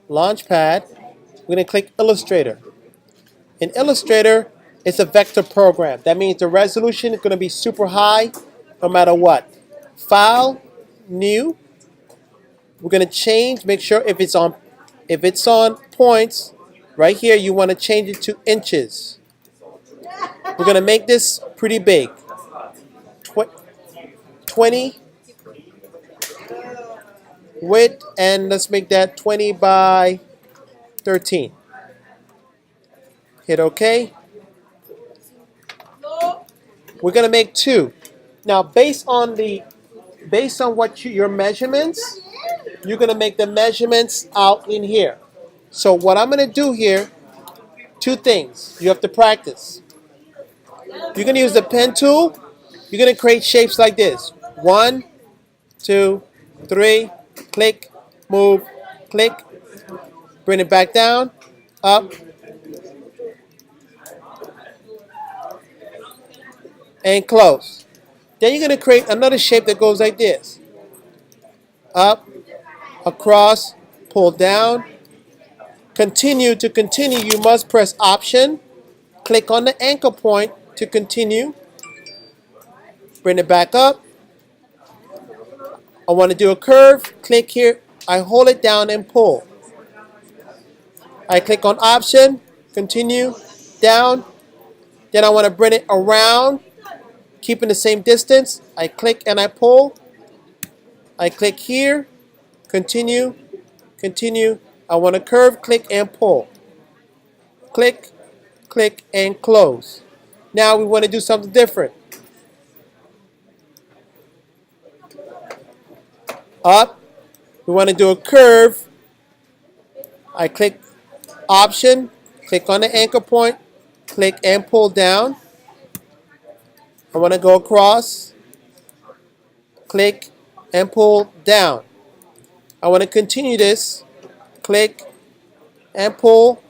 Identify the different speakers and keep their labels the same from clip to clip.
Speaker 1: Launchpad. We're going to click Illustrator. In Illustrator, it's a vector program. That means the resolution is going to be super high no matter what. File, New. We're going to change, make sure if it's on points, right here you want to change it to inches. We're going to make this pretty big. 20 width, and let's make that 20 by 13. Hit OK. We're going to make two. Now based on what your measurements, you're going to make the measurements out in here. So what I'm going to do here, two things you have to practice. You're going to use the pen tool. You're going to create shapes like this. 1, 2, 3, click, move, click, bring it back down, up, and close. Then you're going to create another shape that goes like this. Up, across, pull down. Continue. To continue, you must press Option, click on the anchor point to continue, bring it back up. I want to do a curve, click here, I hold it down and pull. I click on Option, continue, down. Then I want to bring it around, keeping the same distance. I click and I pull. I click here, continue, continue. I want to curve, click and pull. Click, click and close. Now we want to do something different. Up, we want to do a curve. I click Option, click on the anchor point, click and pull down. I want to go across, click and pull down. I want to continue this, click and pull.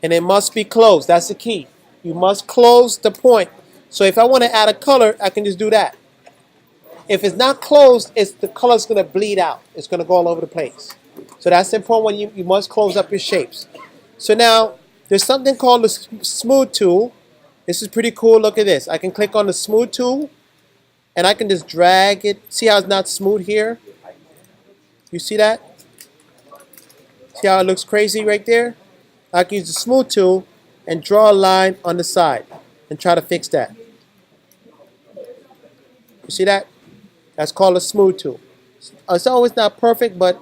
Speaker 1: And it must be closed. That's the key. You must close the point. So if I want to add a color, I can just do that. If it's not closed, the color's going to bleed out. It's going to go all over the place. So that's important when you must close up your shapes. So now, there's something called the Smooth tool. This is pretty cool. Look at this. I can click on the Smooth tool, and I can just drag it. See how it's not smooth here? You see that? See how it looks crazy right there? I can use the Smooth tool and draw a line on the side and try to fix that. You see that? That's called a Smooth tool. It's always not perfect, but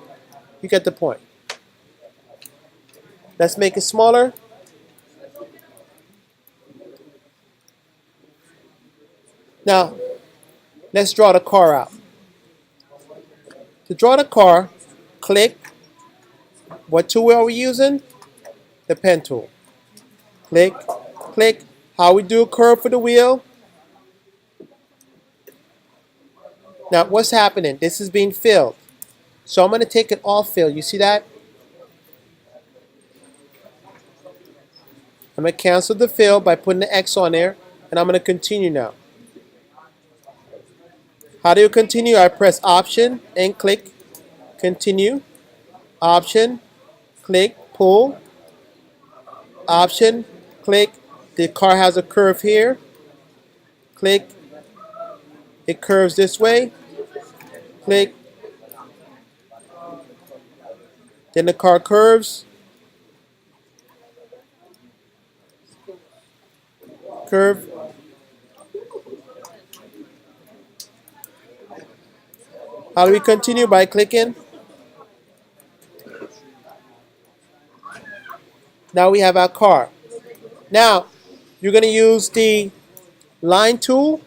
Speaker 1: you get the point. Let's make it smaller. Now, let's draw the car out. To draw the car, click. What tool are we using? The pen tool. Click, click. How we do a curve for the wheel. Now what's happening? This is being filled. So I'm going to take it off fill. You see that? I'm going to cancel the fill by putting the X on there. And I'm going to continue now. How do you continue? I press Option and click. Continue. Option. Click. Pull. Option. Click. The car has a curve here. Click. It curves this way. Click. Then the car curves. Curve. How do we continue? By clicking. Now we have our car. Now, you're going to use the line tool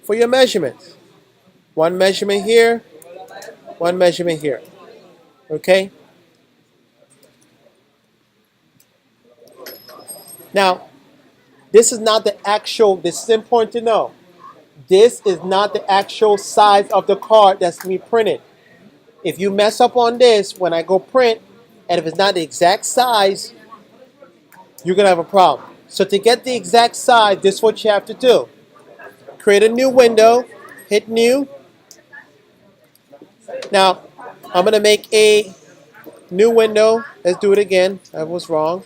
Speaker 1: for your measurements. One measurement here, one measurement here. Okay? Now, this is not the actual, this is important to know. This is not the actual size of the card that's going to be printed. If you mess up on this, when I go print, and if it's not the exact size, you're going to have a problem. So to get the exact size, this is what you have to do. Create a new window, hit new. Now, I'm going to make a new window. Let's do it again. I was wrong.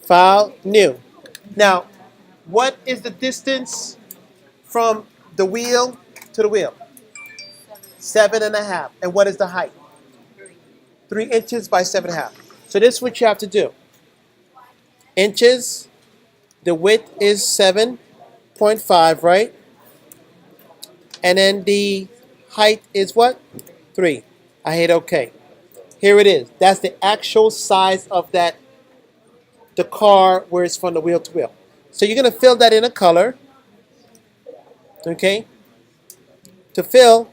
Speaker 1: File, new. Now, what is the distance from the wheel to the wheel? 7.5. And what is the height? 3 inches by 7.5. So this is what you have to do. Inches, the width is 7.5, right? And then the height is what? 3. I hit OK. Here it is. That's the actual size of that, the car where it's from the wheel to wheel. So you're going to fill that in a color. Okay? To fill,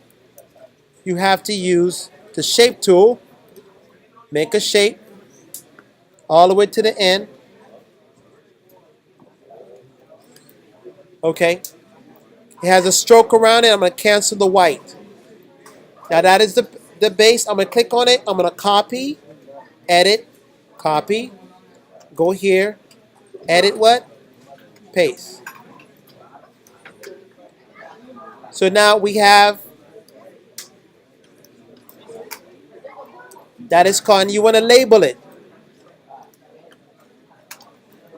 Speaker 1: you have to use the shape tool. Make a shape all the way to the end. Okay? It has a stroke around it. I'm going to cancel the white. Now that is the base. I'm going to click on it. I'm going to copy, edit, copy, go here, edit what? Paste. So now we have, that is called, you want to label it.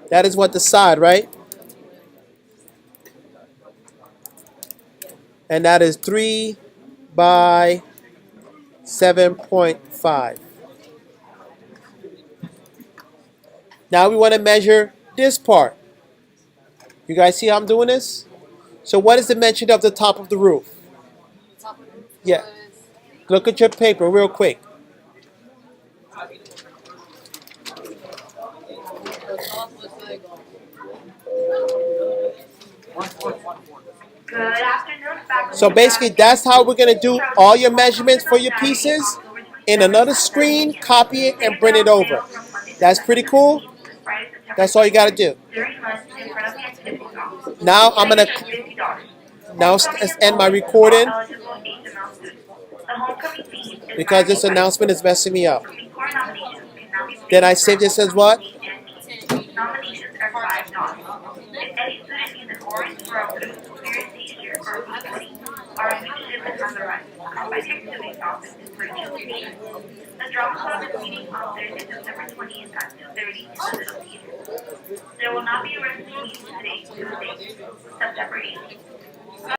Speaker 1: That is what the side, right? And that is 3 by 7.5. Now we want to measure this part. You guys see how I'm doing this? So what is the dimension of the top of the roof? Yeah. Look at your paper real quick.
Speaker 2: Good afternoon, faculty.
Speaker 1: So basically that's how we're going to do all your measurements for your pieces. In another screen, copy it and bring it over. That's pretty cool. That's all you got to do. Now I'm going to end my recording because this announcement is messing me up. Then I save this as what?
Speaker 2: Nominations are $5. If any student needs an orange, brown, clear t-shirt, or blue hoodie, our new shipment on the rise. Come by the activities office to purchase t-shirts. The drama club is meeting on Thursday, September 20th at 2:30 in the Little Theater. There will not be a recitation today, Tuesday, September 8th.